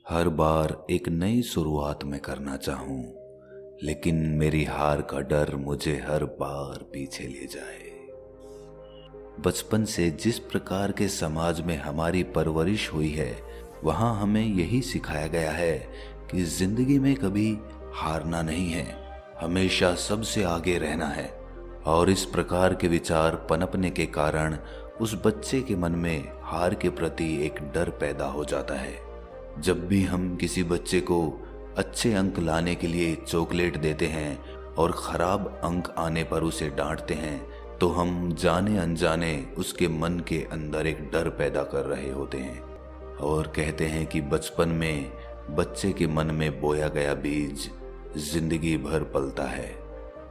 हर बार एक नई शुरुआत मैं करना चाहूं, लेकिन मेरी हार का डर मुझे हर बार पीछे ले जाए। बचपन से जिस प्रकार के समाज में हमारी परवरिश हुई है, वहां हमें यही सिखाया गया है कि जिंदगी में कभी हारना नहीं है, हमेशा सबसे आगे रहना है। और इस प्रकार के विचार पनपने के कारण उस बच्चे के मन में हार के प्रति एक डर पैदा हो जाता है। जब भी हम किसी बच्चे को अच्छे अंक लाने के लिए चॉकलेट देते हैं और खराब अंक आने पर उसे डांटते हैं, तो हम जाने अनजाने उसके मन के अंदर एक डर पैदा कर रहे होते हैं। और कहते हैं कि बचपन में बच्चे के मन में बोया गया बीज जिंदगी भर पलता है।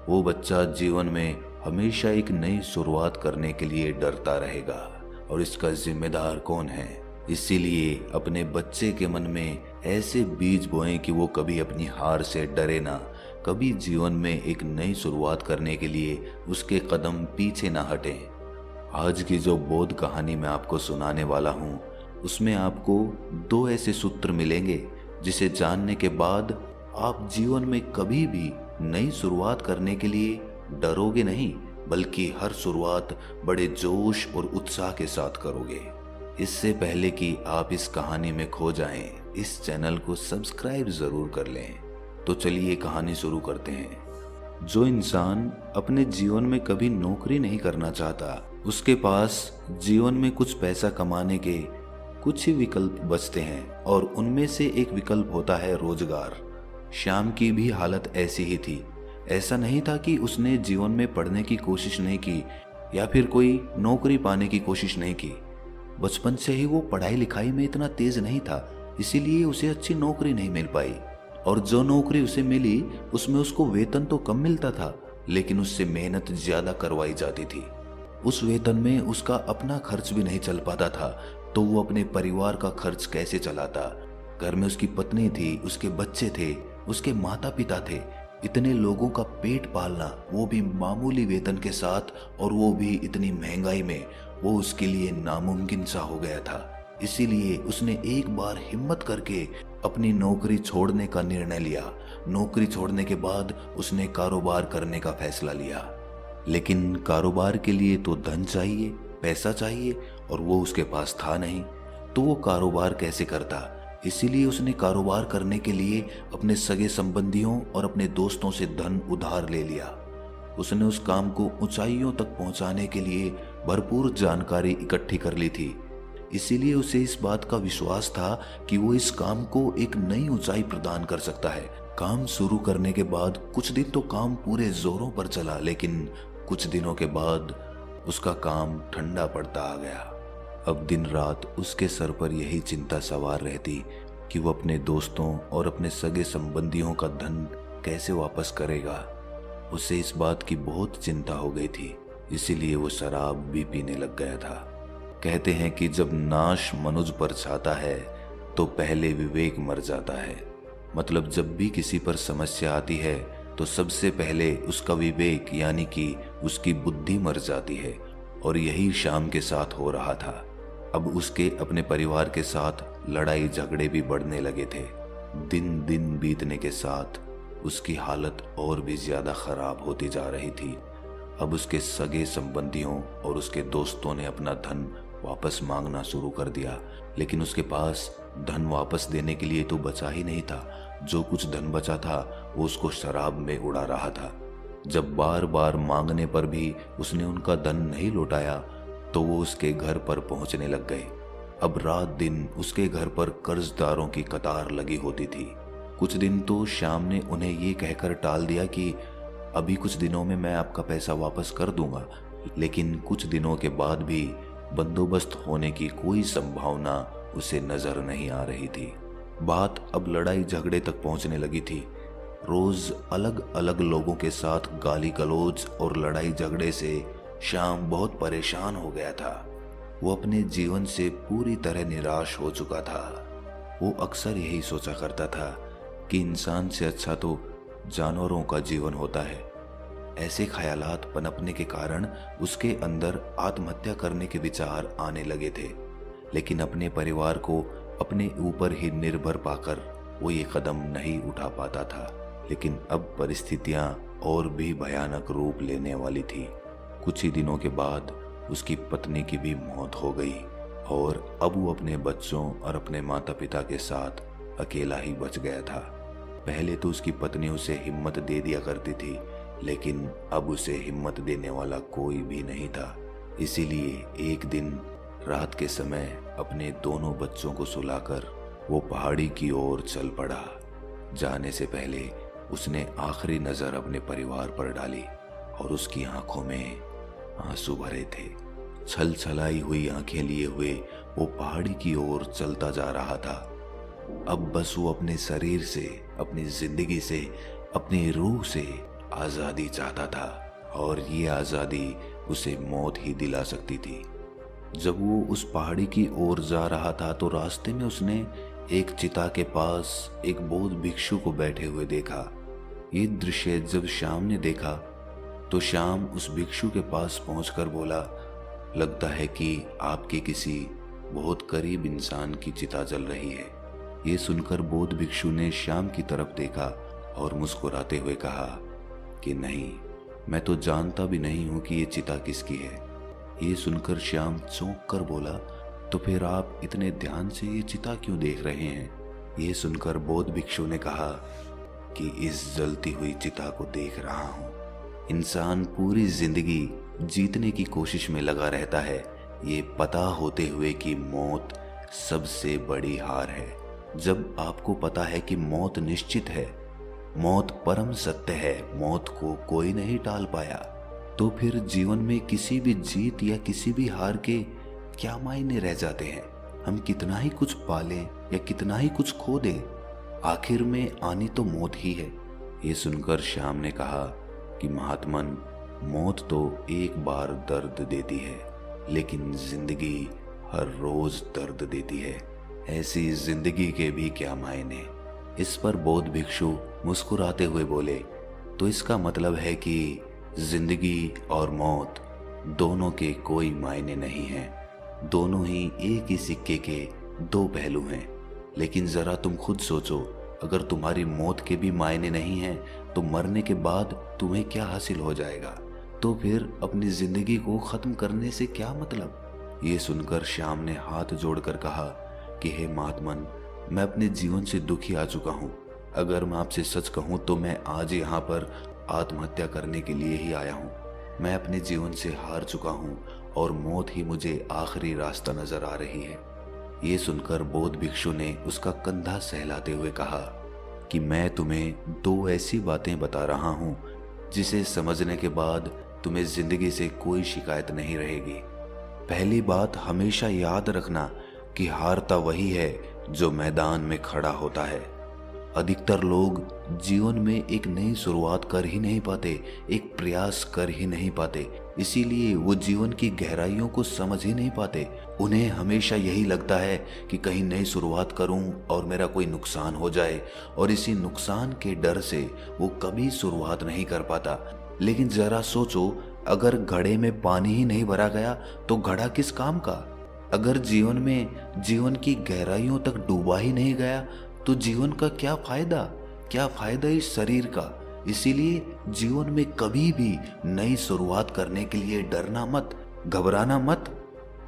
वो बच्चा जीवन में हमेशा एक नई शुरुआत करने के लिए डरता रहेगा, और इसका जिम्मेदार कौन है? इसीलिए अपने बच्चे के मन में ऐसे बीज बोएं कि वो कभी अपनी हार से डरे ना, कभी जीवन में एक नई शुरुआत करने के लिए उसके कदम पीछे ना हटें। आज की जो बोध कहानी मैं आपको सुनाने वाला हूँ, उसमें आपको 2 ऐसे सूत्र मिलेंगे जिसे जानने के बाद आप जीवन में कभी भी नई शुरुआत करने के लिए डरोगे नहीं, बल्कि हर शुरुआत बड़े जोश और उत्साह के साथ करोगे। इससे पहले कि आप इस कहानी में खो जाएं, इस चैनल को सब्सक्राइब जरूर कर लें। तो चलिए कहानी शुरू करते हैं। जो इंसान अपने जीवन में कभी नौकरी नहीं करना चाहता, उसके पास जीवन में कुछ पैसा कमाने के कुछ ही विकल्प बचते हैं, और उनमें से एक विकल्प होता है रोजगार। श्याम की भी हालत ऐसी ही थी। ऐसा नहीं था कि उसने जीवन में पढ़ने की कोशिश नहीं की या फिर कोई नौकरी पाने की कोशिश नहीं की। बचपन से ही वो पढ़ाई लिखाई में इतना तेज नहीं था, इसीलिए उसे अच्छी नौकरी नहीं मिल पाई। और जो नौकरी उसे मिली उसमें उसको वेतन तो कम मिलता था, लेकिन उससे मेहनत ज्यादा करवाई जाती थी। उस वेतन में उसका अपना खर्च भी नहीं चल पाता था, तो वो अपने परिवार का खर्च कैसे चलाता? घर में उसकी पत्नी थी, उसके बच्चे थे, उसके माता पिता थे। इतने लोगों का पेट पालना, वो भी मामूली वेतन के साथ, और वो भी इतनी महंगाई में, वो उसके लिए नामुमकिन सा हो गया था। इसीलिए उसने एक बार हिम्मत करके अपनी नौकरी छोड़ने का निर्णय लिया। नौकरी छोड़ने के बाद उसने कारोबार करने का फैसला लिया। लेकिन कारोबार के लिए तो धन चाहिए, पैसा चाहिए, और वो उसके पास था नहीं, तो वो कारोबार कैसे करता? इसीलिए उसने कारोबार करने के लिए अपने सगे संबंधियों और अपने दोस्तों से धन उधार ले लिया। उसने उस काम को ऊंचाइयों तक पहुंचाने के लिए भरपूर जानकारी इकट्ठी कर ली थी। इसीलिए उसे इस बात का विश्वास था कि वो इस काम को एक नई ऊंचाई प्रदान कर सकता है। काम शुरू करने के बाद कुछ दिन तो काम पूरे जोरों पर चला, लेकिन कुछ दिनों के बाद उसका काम ठंडा पड़ता आ गया। अब दिन रात उसके सर पर यही चिंता सवार रहती कि वो अपने दोस्तों और अपने सगे संबंधियों का धन कैसे वापस करेगा। उसे इस बात की बहुत चिंता हो गई थी, इसीलिए वो शराब भी पीने लग गया था। कहते हैं कि जब नाश मनुज पर छाता है तो पहले विवेक मर जाता है। मतलब जब भी किसी पर समस्या आती है तो सबसे पहले उसका विवेक यानी कि उसकी बुद्धि मर जाती है, और यही श्याम के साथ हो रहा था। अब उसके अपने परिवार के साथ लड़ाई झगड़े भी बढ़ने लगे थे। दिन दिन बीतने के साथ उसकी हालत और भी ज्यादा खराब होती जा रही थी। अब उसके सगे संबंधियों और उसके दोस्तों ने अपना धन वापस मांगना शुरू कर दिया, लेकिन उसके पास धन वापस देने के लिए तो बचा ही नहीं था। जो कुछ धन बचा था वो उसको शराब में उड़ा रहा था। जब बार बार मांगने पर भी उसने उनका धन नहीं लौटाया, तो वो उसके घर पर पहुंचने लग गए। अब रात दिन उसके घर पर कर्जदारों की कतार लगी होती थी। कुछ दिन तो श्याम ने उन्हें ये कहकर टाल दिया कि अभी कुछ दिनों में मैं आपका पैसा वापस कर दूंगा, लेकिन कुछ दिनों के बाद भी बंदोबस्त होने की कोई संभावना उसे नजर नहीं आ रही थी। बात अब लड़ाई झगड़े तक पहुंचने लगी थी। रोज अलग अलग लोगों के साथ गाली गलौज और लड़ाई झगड़े से श्याम बहुत परेशान हो गया था। वो अपने जीवन से पूरी तरह निराश हो चुका था। वो अक्सर यही सोचा करता था कि इंसान से अच्छा तो जानवरों का जीवन होता है। ऐसे ख्यालात पनपने के कारण उसके अंदर आत्महत्या करने के विचार आने लगे थे। लेकिन अपने परिवार को अपने ऊपर ही निर्भर पाकर वो ये कदम नहीं उठा पाता था। लेकिन अब परिस्थितियां और भी भयानक रूप लेने वाली थी। कुछ ही दिनों के बाद उसकी पत्नी की भी मौत हो गई और अब वो अपने बच्चों और अपने माता पिता के साथ अकेला ही बच गया था। पहले तो उसकी पत्नी उसे हिम्मत दे दिया करती थी, लेकिन अब उसे हिम्मत देने वाला कोई भी नहीं था। इसीलिए एक दिन रात के समय अपने दोनों बच्चों को सुलाकर वो पहाड़ी की ओर चल पड़ा। जाने से पहले उसने आखिरी नजर अपने परिवार पर डाली और उसकी आंखों में आंसू भरे थे। छल छलाई हुई आंखें लिए हुए वो पहाड़ी की ओर चलता जा रहा था। अब बस वो अपने शरीर से, अपनी जिंदगी से, अपनी रूह से आजादी चाहता था और ये आजादी उसे मौत ही दिला सकती थी। जब वो उस पहाड़ी की ओर जा रहा था तो रास्ते में उसने एक चिता के पास एक बौद्ध भिक्षु को बैठे हुए देखा। ये दृश्य जब श्याम ने देखा तो श्याम उस भिक्षु के पास पहुंचकर बोला, लगता है कि आपके किसी बहुत करीब इंसान की चिता जल रही है। ये सुनकर बौद्ध भिक्षु ने श्याम की तरफ देखा और मुस्कुराते हुए कहा कि नहीं, मैं तो जानता भी नहीं हूं कि ये चिता किसकी है। ये सुनकर श्याम चौंक कर बोला, तो फिर आप इतने ध्यान से ये चिता क्यों देख रहे हैं? ये सुनकर बौद्ध भिक्षु ने कहा कि इस जलती हुई चिता को देख रहा हूं। इंसान पूरी जिंदगी जीतने की कोशिश में लगा रहता है, ये पता होते हुए कि मौत सबसे बड़ी हार है। जब आपको पता है कि मौत निश्चित है, मौत परम सत्य है, मौत को कोई नहीं टाल पाया, तो फिर जीवन में किसी भी जीत या किसी भी हार के क्या मायने रह जाते हैं? हम कितना ही कुछ पालें या कितना ही कुछ खो दें, आखिर में आनी तो मौत ही है। ये सुनकर श्याम ने कहा कि महात्मन, मौत तो एक बार दर्द देती है, लेकिन जिंदगी हर रोज दर्द देती है। ऐसी जिंदगी के भी क्या मायने। इस पर बौद्ध भिक्षु मुस्कुराते हुए बोले, तो इसका मतलब है कि जिंदगी और मौत दोनों के कोई मायने नहीं हैं, दोनों ही एक ही सिक्के के दो पहलू हैं। लेकिन जरा तुम खुद सोचो, अगर तुम्हारी मौत के भी मायने नहीं हैं तो मरने के बाद तुम्हें क्या हासिल हो जाएगा? तो फिर अपनी जिंदगी को खत्म करने से क्या मतलब? ये सुनकर श्याम ने हाथ जोड़कर कहा कि हे महात्मन, मैं अपने जीवन से दुखी आ चुका हूँ। अगर मैं आपसे सच कहूँ तो मैं आज यहाँ पर आत्महत्या करने के लिए ही आया हूँ। मैं अपने जीवन से हार चुका हूँ और मौत ही मुझे आखिरी रास्ता नजर आ रही है। ये सुनकर बौद्ध भिक्षु ने उसका कंधा सहलाते हुए कहा कि मैं तुम्हें दो ऐसी बातें बता रहा हूँ जिसे समझने के बाद तुम्हें जिंदगी से कोई शिकायत नहीं रहेगी। पहली बात, हमेशा याद रखना कि हारता वही है जो मैदान में खड़ा होता है। अधिकतर लोग जीवन में एक नई शुरुआत कर ही नहीं पाते, एक प्रयास कर ही नहीं पाते, इसीलिए वो जीवन की गहराइयों को समझ ही नहीं पाते। उन्हें हमेशा यही लगता है कि कहीं नई शुरुआत करूं और मेरा कोई नुकसान हो जाए, और इसी नुकसान के डर से वो कभी शुरुआत नहीं कर पाता। लेकिन जरा सोचो, अगर घड़े में पानी ही नहीं भरा गया तो घड़ा किस काम का? अगर जीवन में जीवन की गहराइयों तक डूबा ही नहीं गया तो जीवन का क्या फायदा? क्या फायदा इस शरीर का? इसीलिए जीवन में कभी भी नई शुरुआत करने के लिए डरना मत, घबराना मत।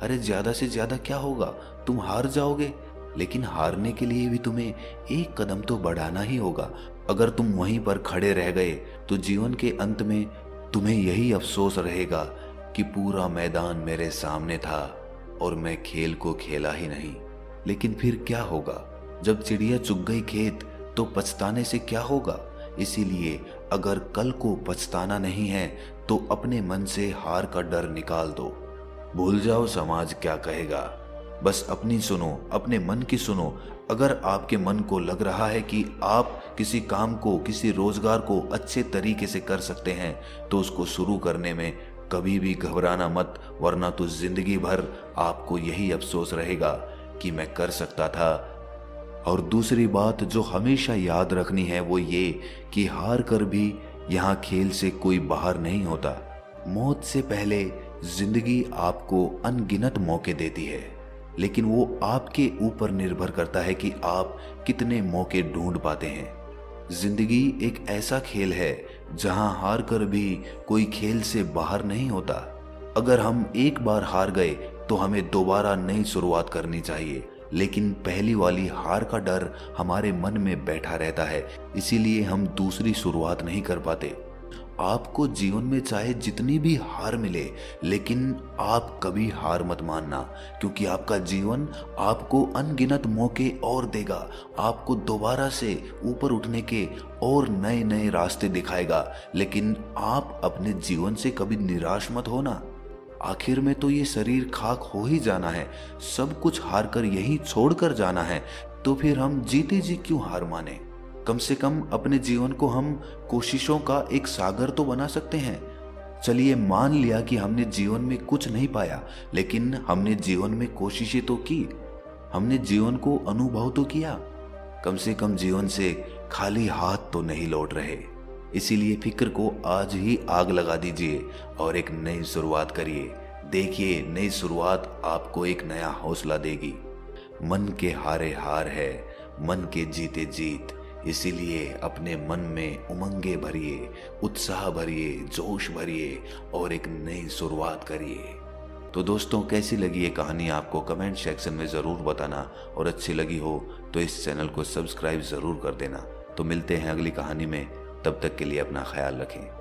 अरे ज्यादा से ज्यादा क्या होगा, तुम हार जाओगे, लेकिन हारने के लिए भी तुम्हें एक कदम तो बढ़ाना ही होगा। अगर तुम वहीं पर खड़े रह गए तो जीवन के अंत में तुम्हें यही अफसोस रहेगा कि पूरा मैदान मेरे सामने था और मैं खेल को खेला ही नहीं। लेकिन फिर क्या होगा? जब चिड़िया चुग गई खेत तो पछताने से क्या होगा? इसीलिए अगर कल को पछताना नहीं है तो अपने मन से हार का डर निकाल दो। भूल जाओ समाज क्या कहेगा, बस अपनी सुनो, अपने मन की सुनो। अगर आपके मन को लग रहा है कि आप किसी काम को, किसी रोजगार को अच्छे तरीके से कर सकते हैं तो उसको शुरू करने में कभी भी घबराना मत, वरना तो जिंदगी भर आपको यही अफसोस रहेगा कि मैं कर सकता था। और दूसरी बात जो हमेशा याद रखनी है वो ये कि हार कर भी यहाँ खेल से कोई बाहर नहीं होता। मौत से पहले जिंदगी आपको अनगिनत मौके देती है। लेकिन वो आपके ऊपर निर्भर करता है कि आप कितने मौके ढूंढ पाते हैं। जिंदगी एक ऐसा खेल है जहां हार कर भी कोई खेल से बाहर नहीं होता। अगर हम एक बार हार गए तो हमें दोबारा नई शुरुआत करनी चाहिए, लेकिन पहली वाली हार का डर हमारे मन में बैठा रहता है, इसीलिए हम दूसरी शुरुआत नहीं कर पाते। आपको जीवन में चाहे जितनी भी हार मिले, लेकिन आप कभी हार मत मानना, क्योंकि आपका जीवन आपको अनगिनत मौके और देगा, आपको दोबारा से ऊपर उठने के और नए नए रास्ते दिखाएगा। लेकिन आप अपने जीवन से कभी निराश मत होना। आखिर में तो ये शरीर खाक हो ही जाना है, सब कुछ हार कर यहीं छोड़कर जाना है, तो फिर हम जीते जी क्यों हार माने। कम से कम अपने जीवन को हम कोशिशों का एक सागर तो बना सकते हैं। चलिए मान लिया कि हमने जीवन में कुछ नहीं पाया, लेकिन हमने जीवन में कोशिशें तो की, हमने जीवन को अनुभव तो किया। कम से कम जीवन से खाली हाथ तो नहीं लौट रहे। इसीलिए फिक्र को आज ही आग लगा दीजिए और एक नई शुरुआत करिए। देखिए नई शुरुआत आपको एक नया हौसला देगी। मन के हारे हार है, मन के जीते जीत। इसीलिए अपने मन में उमंगे भरिए, उत्साह भरिए, जोश भरिए और एक नई शुरुआत करिए। तो दोस्तों कैसी लगी ये कहानी आपको कमेंट सेक्शन में ज़रूर बताना, और अच्छी लगी हो तो इस चैनल को सब्सक्राइब ज़रूर कर देना। तो मिलते हैं अगली कहानी में, तब तक के लिए अपना ख्याल रखें।